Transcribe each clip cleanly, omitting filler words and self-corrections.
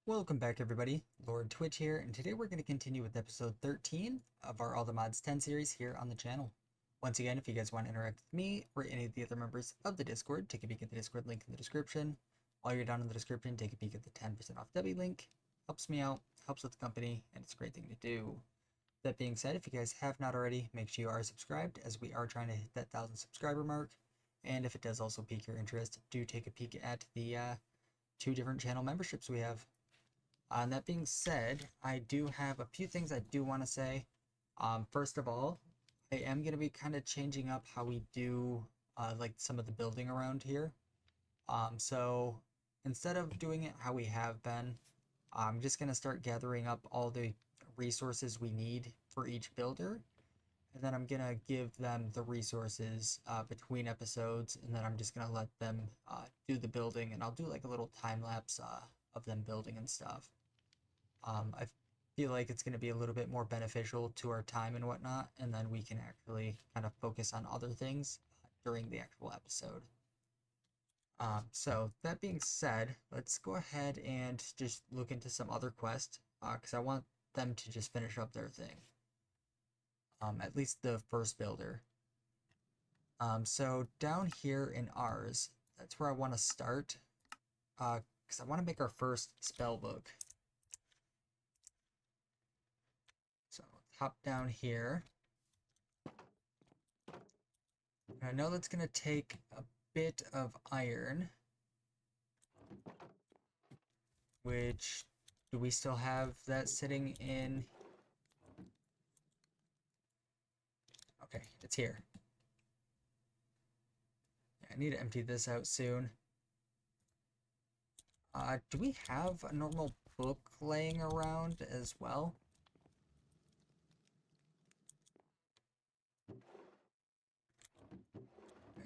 Welcome back everybody, Lord Twitch here, and today we're going to continue with episode 13 of our All the Mods 10 series here on the channel. Once again, if you guys want to interact with me or any of the other members of the Discord, take a peek at the Discord link in the description. While you're down in the description, take a peek at the 10% off W link. Helps me out, helps with the company, and it's a great thing to do. That being said, if you guys have not already, make sure you are subscribed as we are trying to hit that 1,000 subscriber mark. And if it does also pique your interest, do take a peek at the two different channel memberships we have. That being said, I do have a few things I do want to say. First of all, I am going to be kind of changing up how we do like some of the building around here. So instead of doing it how we have been, I'm just going to start gathering up all the resources we need for each builder. And then I'm going to give them the resources between episodes, and then I'm just going to let them do the building, and I'll do like a little time lapse of them building and stuff. I feel like it's going to be a little bit more beneficial to our time and whatnot, and then we can actually kind of focus on other things during the actual episode. So that being said, let's go ahead and just look into some other quests, because I want them to just finish up their thing. At least the first builder. So down here in ours, that's where I want to start, because I want to make our first spellbook. So let's hop down here. I know that's going to take a bit of iron, which, do we still have that sitting in? Okay, it's here. I need to empty this out soon. Do we have a normal book laying around as well?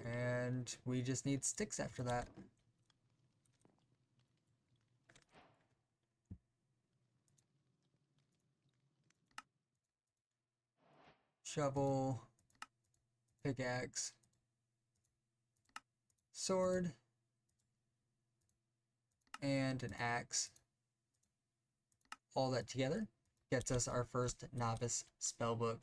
And we just need sticks after that. Shovel, pickaxe, sword, and an axe. All that together gets us our first novice spellbook.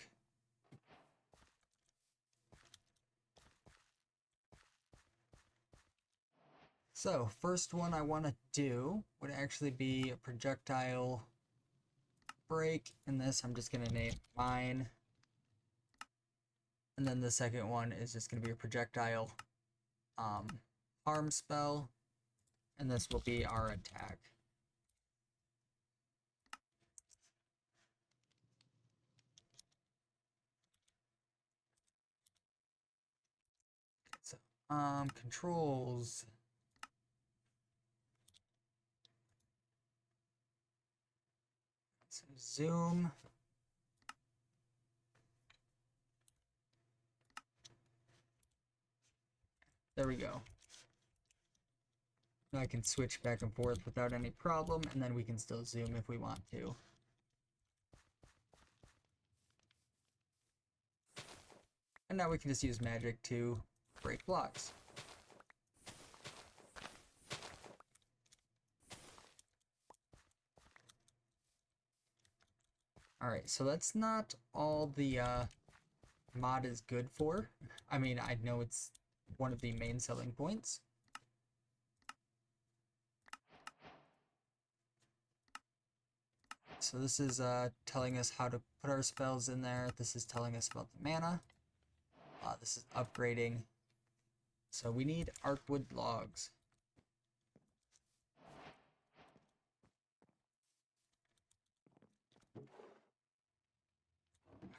So, first one I want to do would actually be a projectile break. In this, I'm just going to name mine. And then the second one is just going to be a projectile harm spell. And this will be our attack. So, controls. So zoom. There we go. Now I can switch back and forth without any problem, and then we can still zoom if we want to. And now we can just use magic to break blocks. Alright, so that's not all the mod is good for. I mean, I know it's one of the main selling points. So this is telling us how to put our spells in there. This is telling us about the mana. This is upgrading. So we need arcwood logs.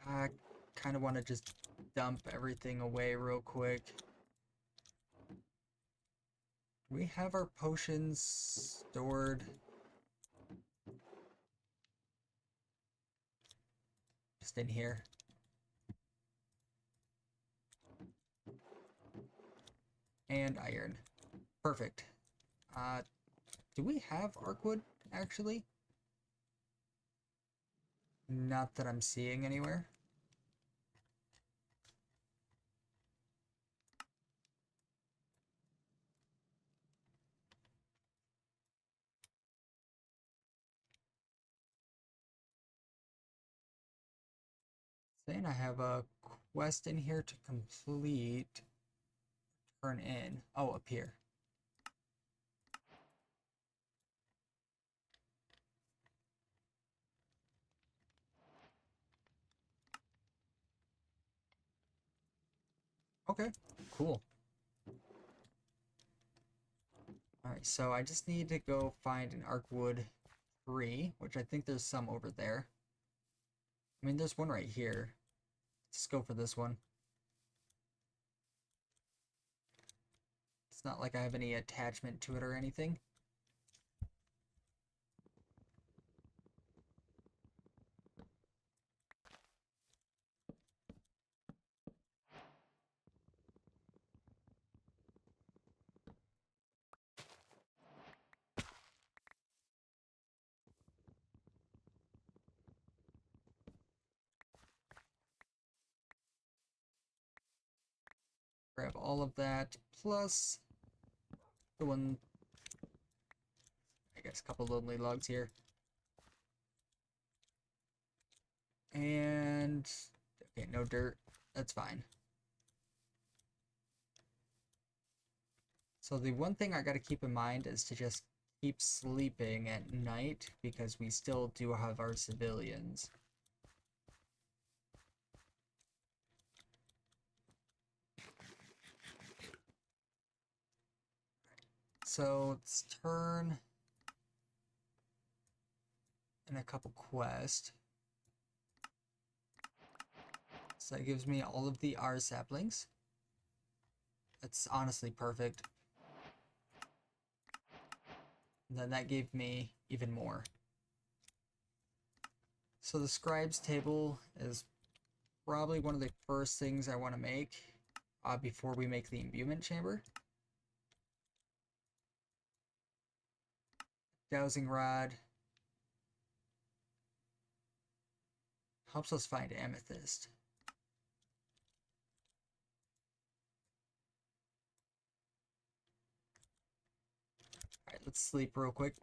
I kind of want to just dump everything away real quick. We have our potions stored. Just in here. And iron. Perfect. Do we have arcwood, actually? Not that I'm seeing anywhere. Saying I have a quest in here to complete. Turn in. Oh, up here. Okay, cool. Alright, so I just need to go find an Arcwood 3, which I think there's some over there. I mean, there's one right here. Let's go for this one. It's not like I have any attachment to it or anything. Grab all of that, plus the one, I guess, a couple lonely logs here. And, okay, no dirt, that's fine. So the one thing I gotta keep in mind is to just keep sleeping at night, because we still do have our civilians. So let's turn in a couple quests. So that gives me all of the R saplings. That's honestly perfect. And then that gave me even more. So the scribes table is probably one of the first things I want to make before we make the imbuement chamber. Dowsing rod helps us find amethyst. Alright, let's sleep real quick.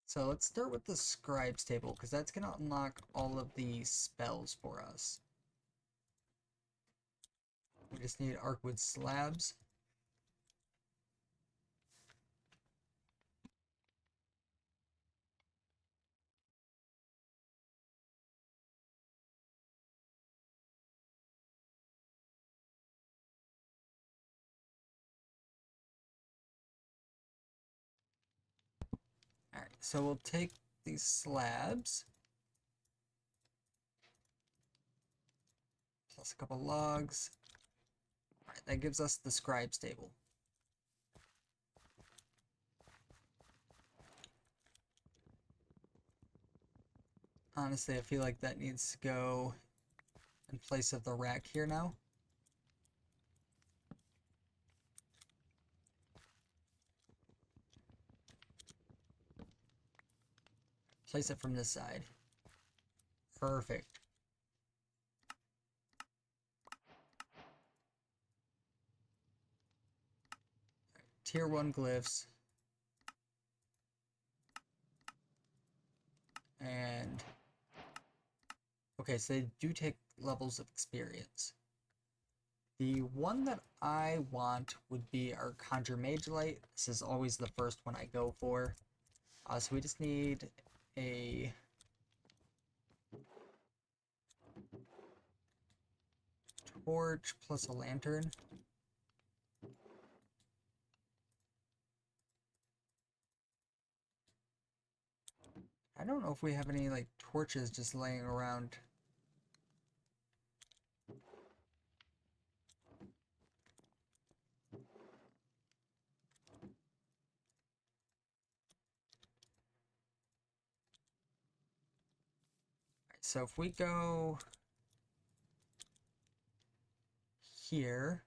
So let's start with the scribes table, because that's going to unlock all of the spells for us. We just need Arcwood slabs. Alright, so we'll take these slabs, plus a couple logs. Alright, that gives us the scribes table. Honestly, I feel like that needs to go in place of the rack here now. Place it from this side. Perfect. Tier 1 glyphs. And okay, so they do take levels of experience. The one that I want would be our Conjure Mage Light. This is always the first one I go for. So we just need a torch plus a lantern. I don't know if we have any like torches just laying around. So if we go here,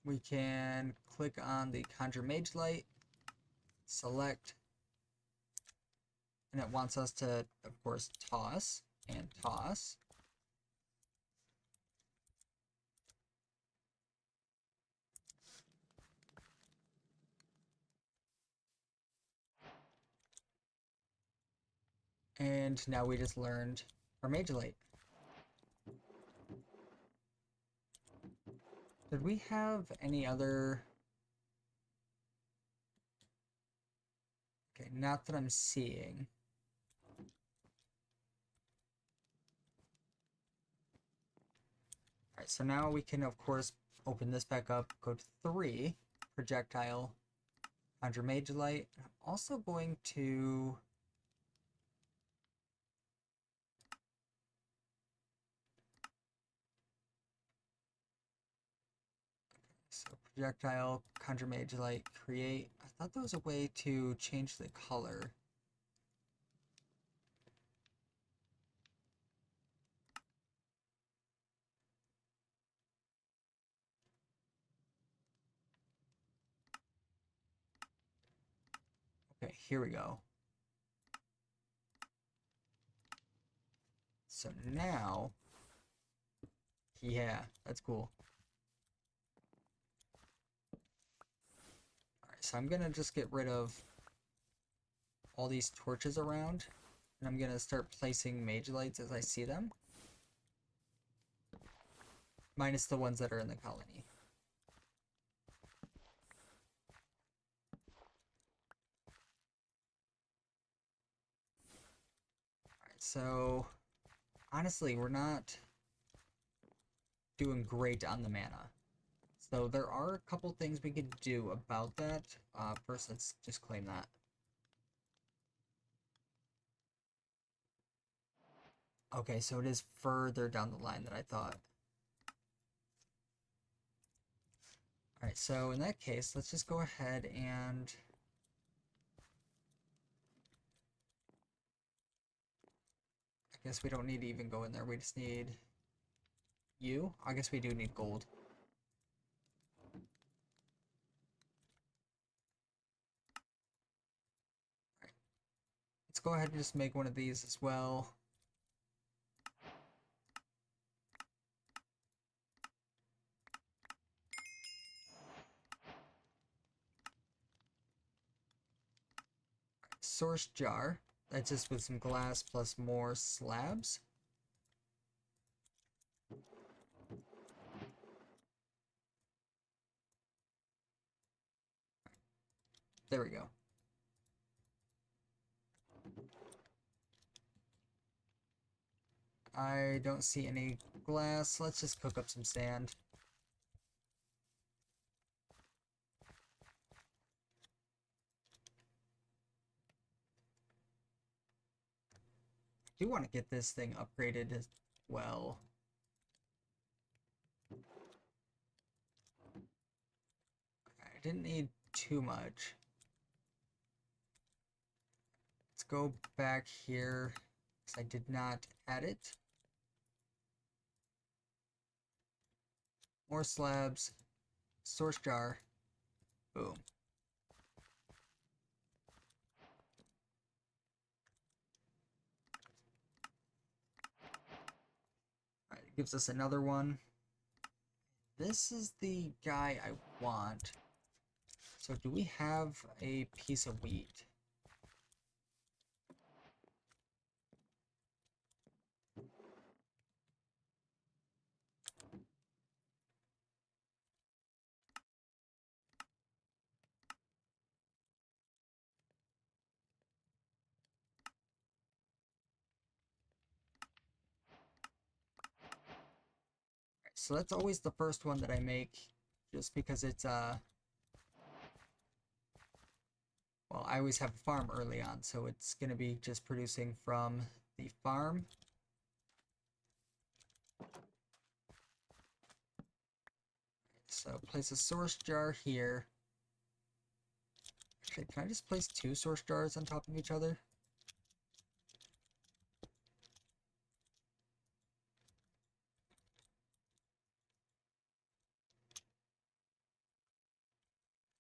we can click on the Conjure Mage Light, select, and it wants us to, of course, toss and toss. And now we just learned our Magellite. Did we have any other... Okay, not that I'm seeing. Alright, so now we can, of course, open this back up, go to 3, projectile, conjure Magellite. I'm also going to... So projectile, conjure Magellite, create. I thought there was a way to change the color. Okay, here we go. So now, yeah, that's cool. Alright, so I'm gonna just get rid of all these torches around, and I'm gonna start placing Magellites as I see them. Minus the ones that are in the colony. Alright, so honestly, we're not doing great on the mana. So there are a couple things we could do about that. First, let's just claim that. Okay, so it is further down the line than I thought. Alright, so in that case, let's just go ahead and... I guess we don't need to even go in there, we just need... you? I guess we do need gold. Alright. Let's go ahead and just make one of these as well. Source jar. That's just with some glass plus more slabs. There we go. I don't see any glass. Let's just cook up some sand. I do want to get this thing upgraded as well. I didn't need too much. Let's go back here, because I did not add it. More slabs. Source jar. Boom. Alright, it gives us another one. This is the guy I want. So do we have a piece of wheat? So that's always the first one that I make, just because it's, well, I always have a farm early on, so it's going to be just producing from the farm. So place a source jar here. Actually, can I just place 2 source jars on top of each other?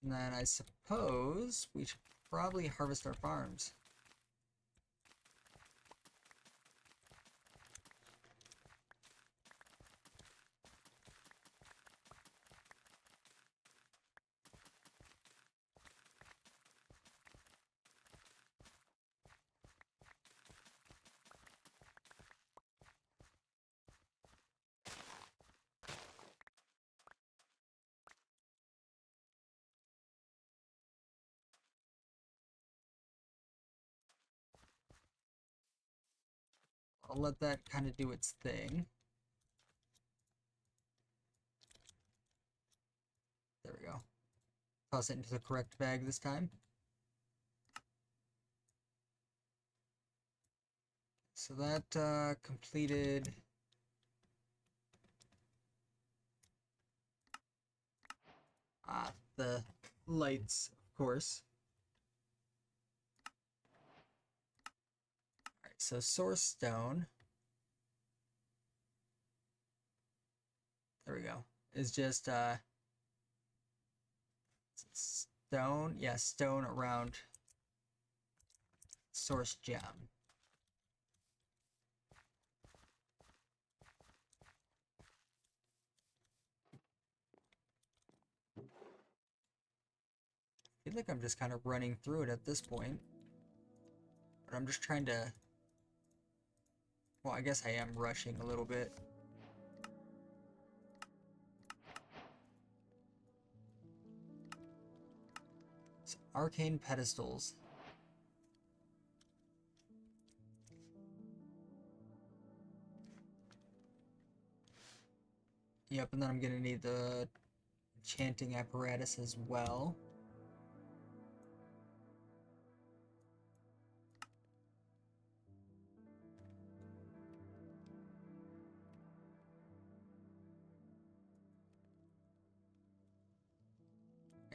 And then I suppose we should probably harvest our farms. I'll let that kind of do its thing. There we go. Toss it into the correct bag this time. So that completed the lights, of course. Alright, so source stone. There we go. Is just stone. Yeah, stone around source gem. I feel like I'm just kind of running through it at this point. But I'm just trying to... Well, I guess I am rushing a little bit. So, arcane pedestals. Yep, and then I'm gonna need the chanting apparatus as well.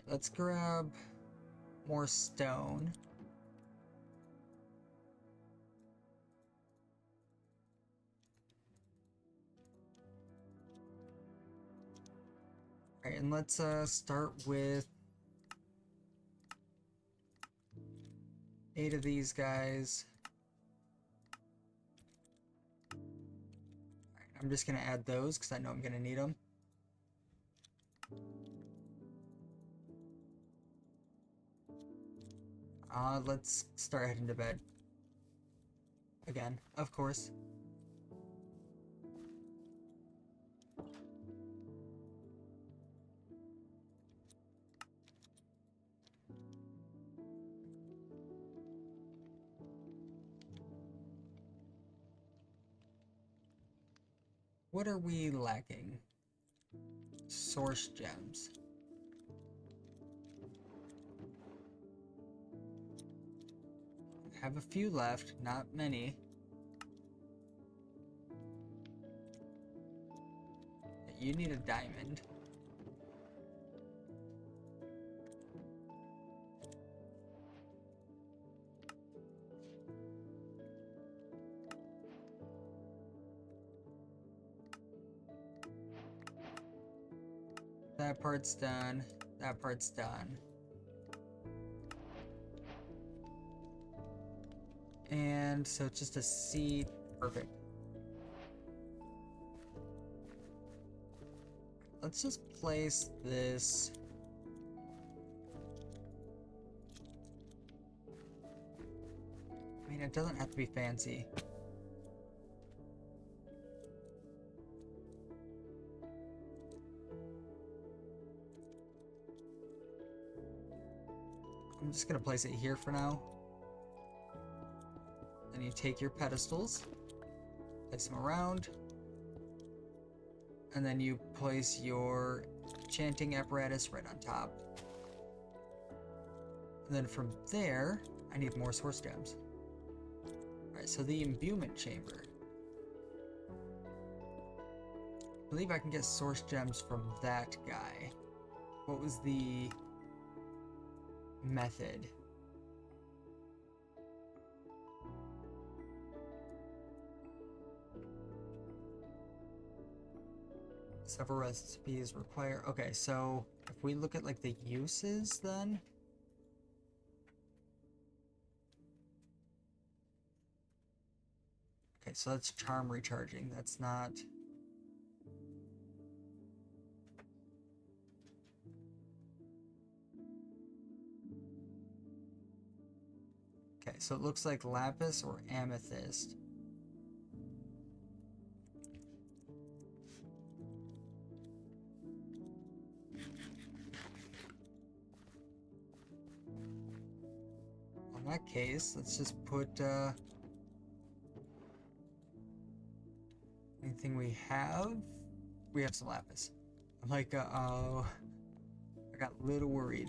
Let's grab more stone. Alright, and let's start with 8 of these guys. Alright, I'm just gonna add those because I know I'm gonna need them. Let's start heading to bed. Again, of course. What are we lacking? Source gems. Have a few left, not many. You need a diamond. That part's done. That part's done. And so it's just a seed. Perfect. Let's just place this. I mean, it doesn't have to be fancy. I'm just gonna place it here for now. Then you take your pedestals, place them around, and then you place your chanting apparatus right on top. And then from there, I need more source gems. Alright, so the imbuement chamber. I believe I can get source gems from that guy. What was the method? Several recipes require... Okay, so if we look at like the uses then... Okay, so that's charm recharging. That's not... Okay, so it looks like lapis or amethyst. In that case, let's just put anything we have. We have some lapis. I'm like, oh, I got a little worried.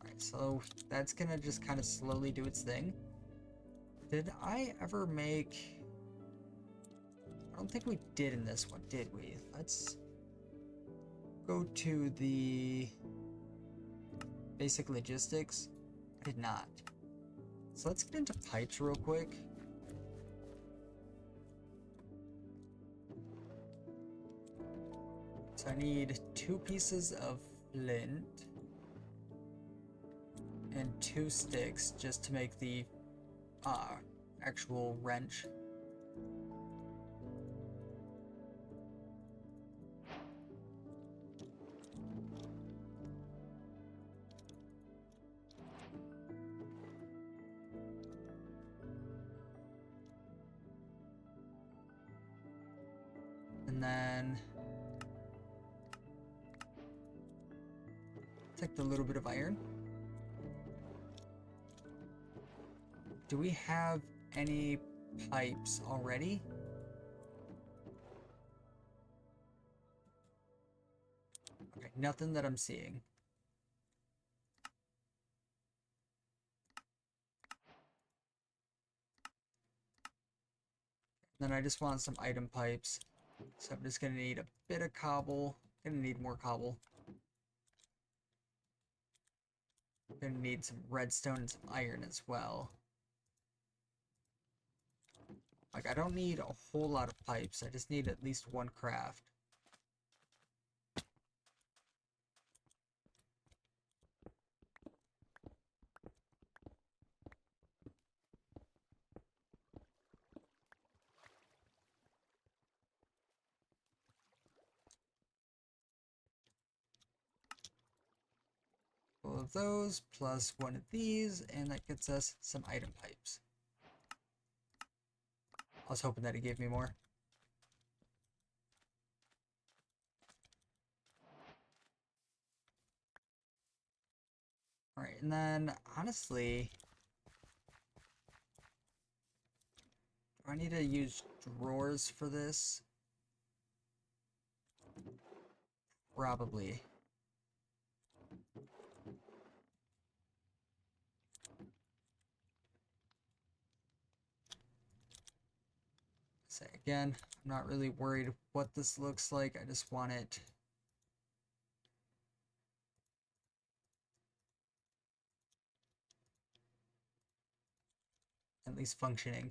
Alright, so that's gonna just kind of slowly do its thing. Did I ever make... I don't think we did in this one, did we? Let's go to the basic logistics. I did not. So let's get into pipes real quick. So I need 2 pieces of flint and 2 sticks just to make the actual wrench. And then take the little bit of iron. Do we have any pipes already? Okay, nothing that I'm seeing. Then I just want some item pipes. So I'm just gonna need a bit of cobble. Gonna need more cobble. Gonna need some redstone and some iron as well. Like, I don't need a whole lot of pipes. I just need at least 1 craft. All of those, plus 1 of these, and that gets us some item pipes. I was hoping that it gave me more. Alright, and then, honestly... do I need to use drawers for this? Probably. Say again, I'm not really worried what this looks like. I just want it at least functioning.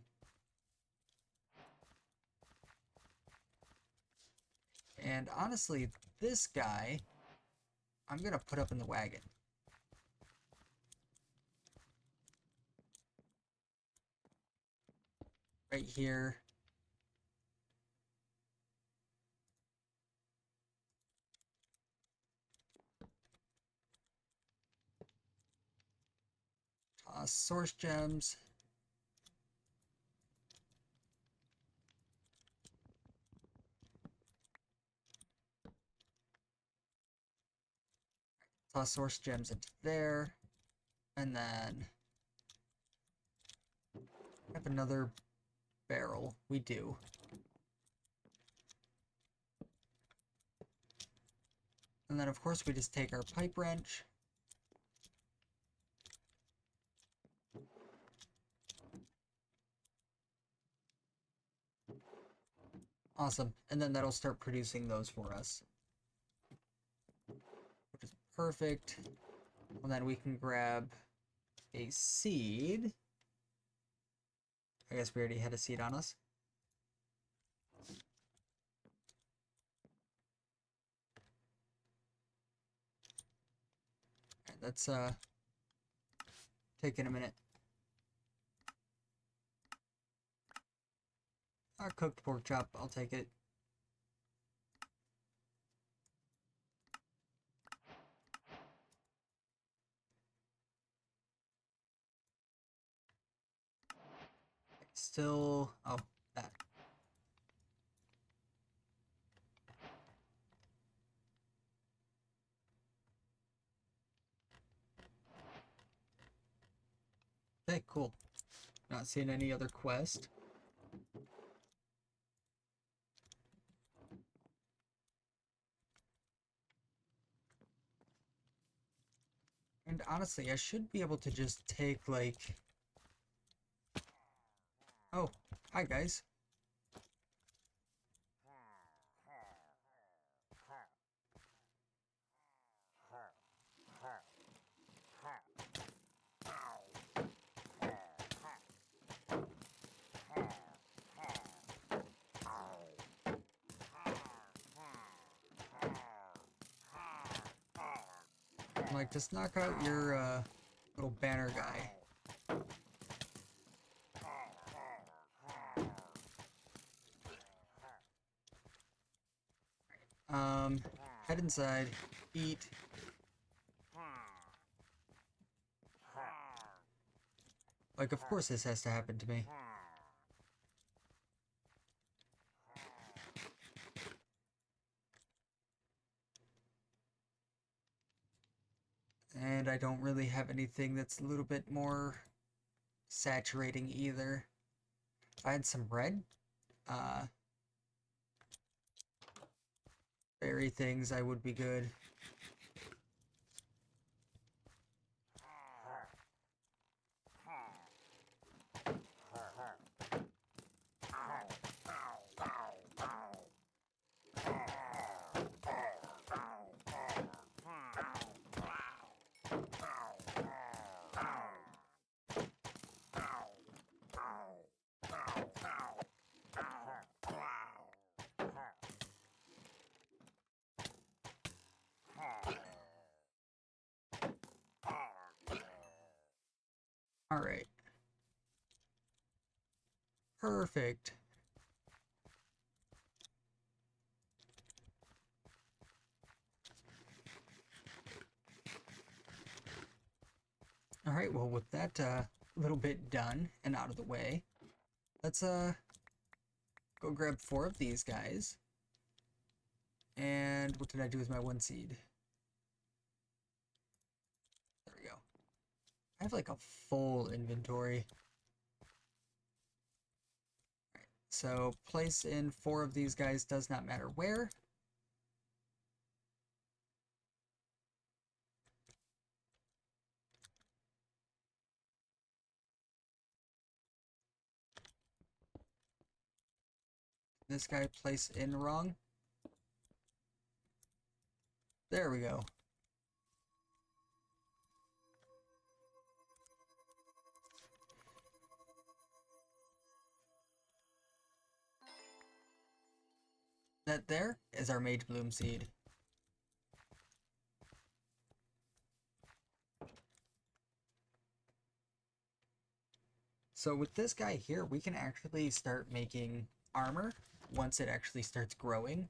And honestly, this guy, I'm gonna put up in the wagon. Right here. Source gems. Toss source gems into there. And then have another barrel. We do. And then of course we just take our pipe wrench. Awesome. And then that'll start producing those for us. Which is perfect. And then we can grab a seed. I guess we already had a seed on us. Alright, that's taking a minute. Our cooked pork chop, I'll take it. Still, oh, that. Okay, cool. Not seeing any other quest. And honestly, I should be able to just take, like... Oh, hi guys. Like, just knock out your, little banner guy. Head inside, eat. Like, of course this has to happen to me. And I don't really have anything that's a little bit more saturating either. If I had some red, berry things, I would be good. Alright. Perfect. Alright, well with that little bit done and out of the way, let's go grab 4 of these guys. And what did I do with my 1 seed? There we go. I have like a full inventory. Alright, so place in 4 of these guys, does not matter where. This guy place in wrong. There we go. That there is our Mage Bloom seed. So with this guy here, we can actually start making armor once it actually starts growing.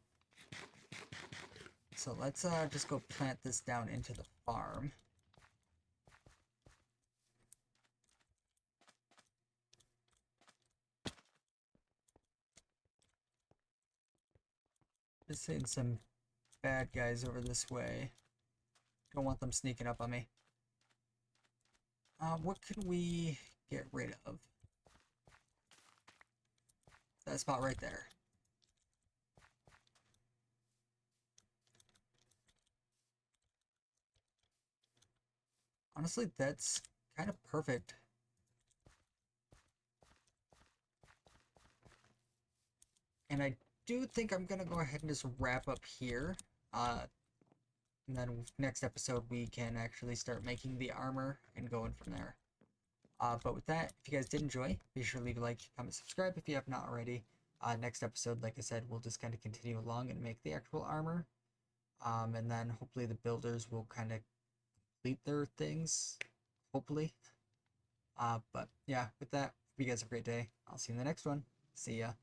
So let's just go plant this down into the farm. Just seeing some bad guys over this way. Don't want them sneaking up on me. What can we get rid of? That spot right there. Honestly, that's kind of perfect. And I do think I'm gonna go ahead and just wrap up here. And then next episode we can actually start making the armor and going from there. But with that, if you guys did enjoy, be sure to leave a like, comment, subscribe if you have not already. Next episode, like I said, we'll just kind of continue along and make the actual armor. And then hopefully the builders will kind of complete their things. Hopefully. But yeah, with that, hope you guys have a great day. I'll see you in the next one. See ya.